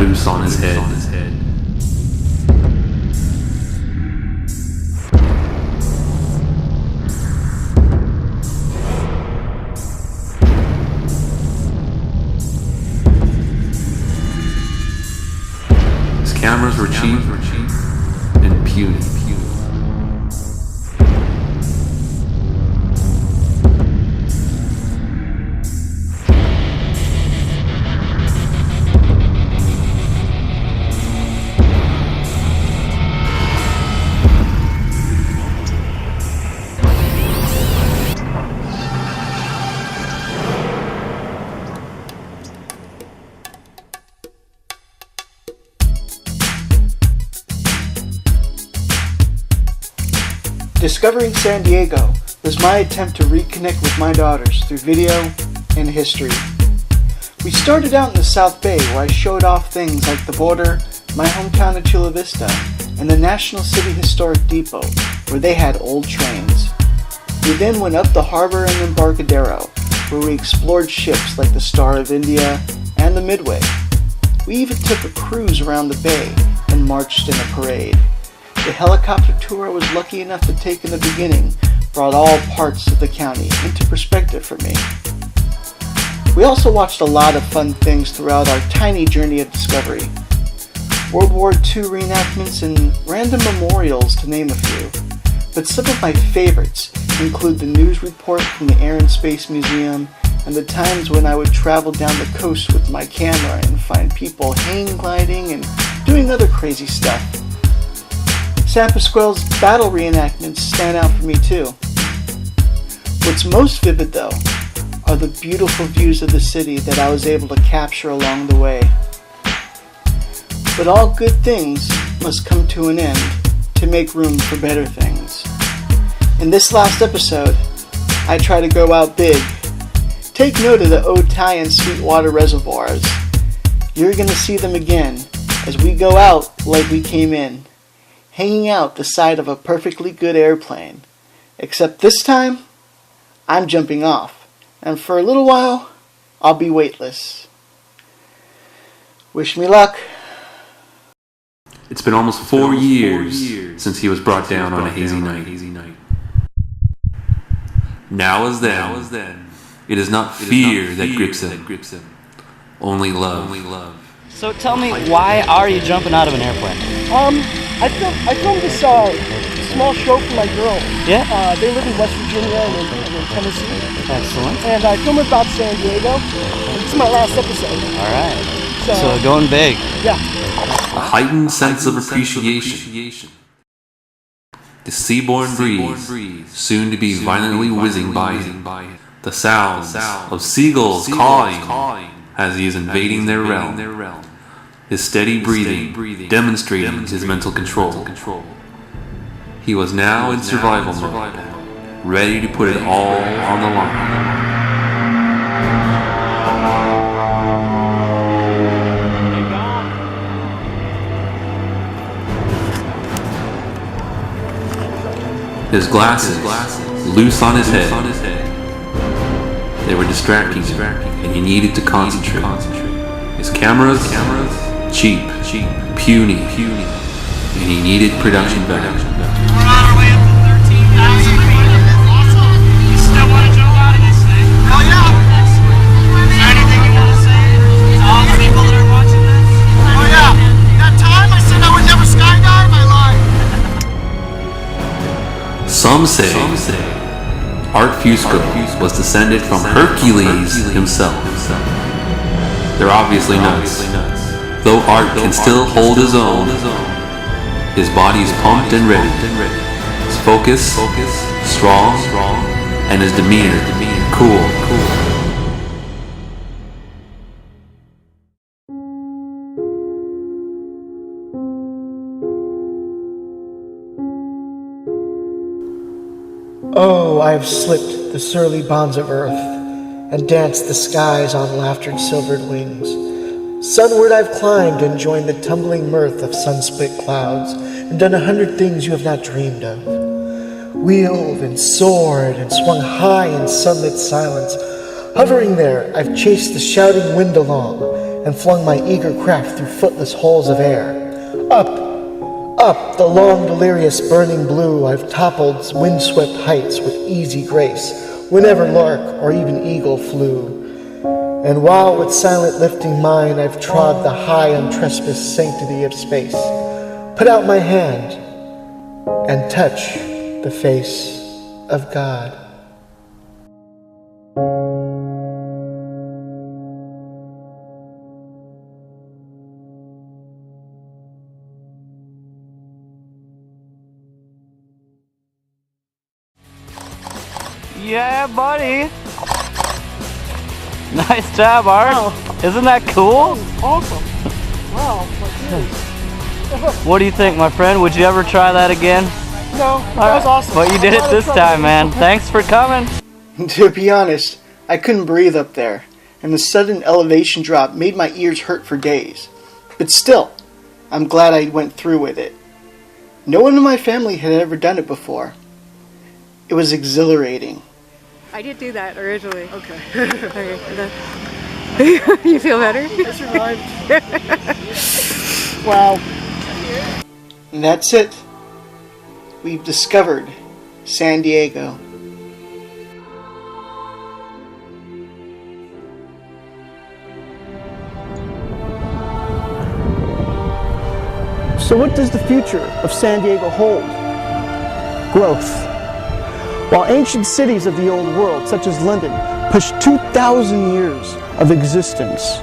loose on his head. His cameras were cheap and puny. Discovering San Diego was my attempt to reconnect with my daughters through video and history. We started out in the South Bay, where I showed off things like the border, my hometown of Chula Vista, and the National City Historic Depot, where they had old trains. We then went up the harbor and Embarcadero, where we explored ships like the Star of India and the Midway. We even took a cruise around the bay and marched in a parade. The helicopter tour I was lucky enough to take in the beginning brought all parts of the county into perspective for me. We also watched a lot of fun things throughout our tiny journey of discovery. World War II reenactments and random memorials, to name a few. But some of my favorites include the news report from the Air and Space Museum and the times when I would travel down the coast with my camera and find people hang gliding and doing other crazy stuff. San Pasquale's battle reenactments stand out for me too. What's most vivid though are the beautiful views of the city that I was able to capture along the way. But all good things must come to an end to make room for better things. In this last episode, I try to go out big. Take note of the Otay and Sweetwater reservoirs. You're gonna see them again as we go out like we came in, hanging out the side of a perfectly good airplane. Except this time, I'm jumping off, and for a little while, I'll be weightless. Wish me luck. It's been almost 4 years since he was brought down on a hazy night. Now as then, it is not fear that grips him, only love. So tell me, why are you jumping out of an airplane? I filmed this small show for my girl. Yeah? They live in West Virginia and in Tennessee. Excellent. And I filmed about San Diego. This is my last episode. All right. So going big. Yeah. A heightened sense of appreciation. The seaborne breeze, soon to be violently whizzing by him. The sounds of seagulls cawing as he is invading their realm. His steady breathing demonstrating his mental control. He was now in survival mode, ready to put it all on the line. His glasses loose on his head. They were distracting him, and he needed to concentrate. His cameras, cheap, puny, and he needed production value. We're on our way up to 13,000 feet. Awesome. You still want to jump out of this thing? Oh yeah. Is there anything you want to say to all the people that are watching this? Oh yeah. That time I said I would never skydive, I lied. Some say Art Fusco was descended from Hercules himself. They're obviously nuts. Though Art can still hold his own, his body's pumped and ready. His focus strong, and his demeanor cool. Oh, I have slipped the surly bonds of earth, and danced the skies on laughter's silvered wings. Sunward I've climbed and joined the tumbling mirth of sun-split clouds, and done 100 things you have not dreamed of. Wheeled and soared and swung high in sunlit silence. Hovering there, I've chased the shouting wind along, and flung my eager craft through footless halls of air. Up, up the long delirious burning blue, I've toppled windswept heights with easy grace, whenever lark or even eagle flew. And while with silent lifting mind I've trod the high untrespassed sanctity of space, put out my hand and touch the face of God. Yeah, buddy. Nice job, Art. Wow. Isn't that cool? Awesome. Wow. What do you think, my friend? Would you ever try that again? No, that was awesome. But you did it this time, man. Thanks for coming. To be honest, I couldn't breathe up there, and the sudden elevation drop made my ears hurt for days. But still, I'm glad I went through with it. No one in my family had ever done it before. It was exhilarating. I did do that originally. Okay. Okay. You feel better? I survived. Wow. And that's it. We've discovered San Diego. So what does the future of San Diego hold? Growth. While ancient cities of the old world, such as London, pushed 2,000 years of existence,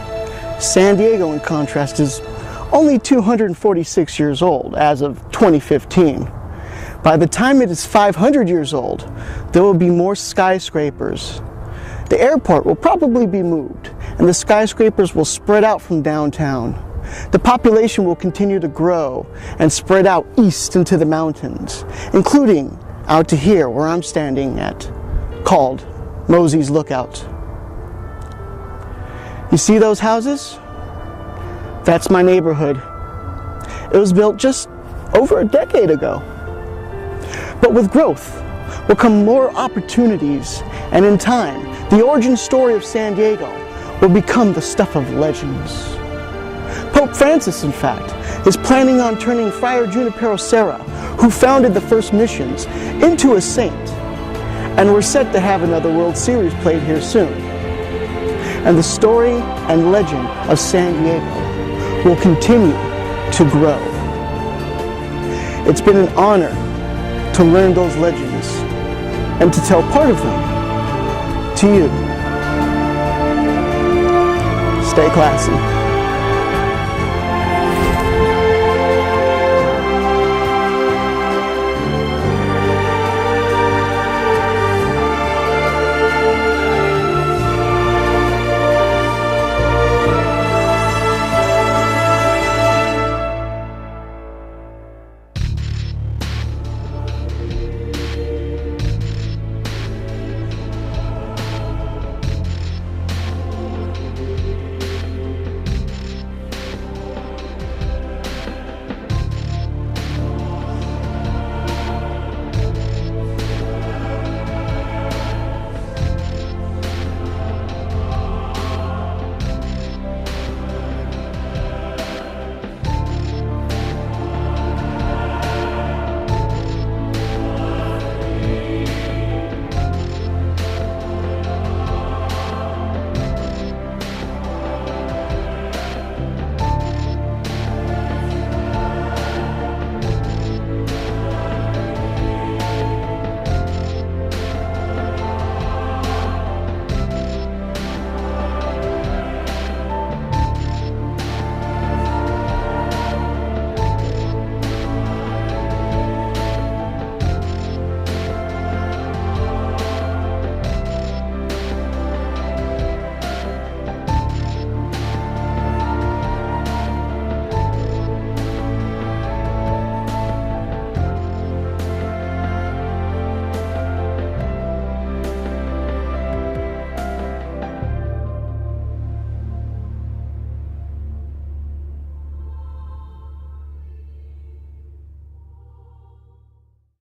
San Diego, in contrast, is only 246 years old as of 2015. By the time it is 500 years old, there will be more skyscrapers. The airport will probably be moved, and the skyscrapers will spread out from downtown. The population will continue to grow and spread out east into the mountains, including out to here where I'm standing at, called Mosey's Lookout. You see those houses? That's my neighborhood. It was built just over a decade ago. But with growth will come more opportunities, and in time, the origin story of San Diego will become the stuff of legends. Pope Francis, in fact, is planning on turning Friar Junipero Serra, who founded the first missions, into a saint. And we're set to have another World Series played here soon. And the story and legend of San Diego will continue to grow. It's been an honor to learn those legends and to tell part of them to you. Stay classy.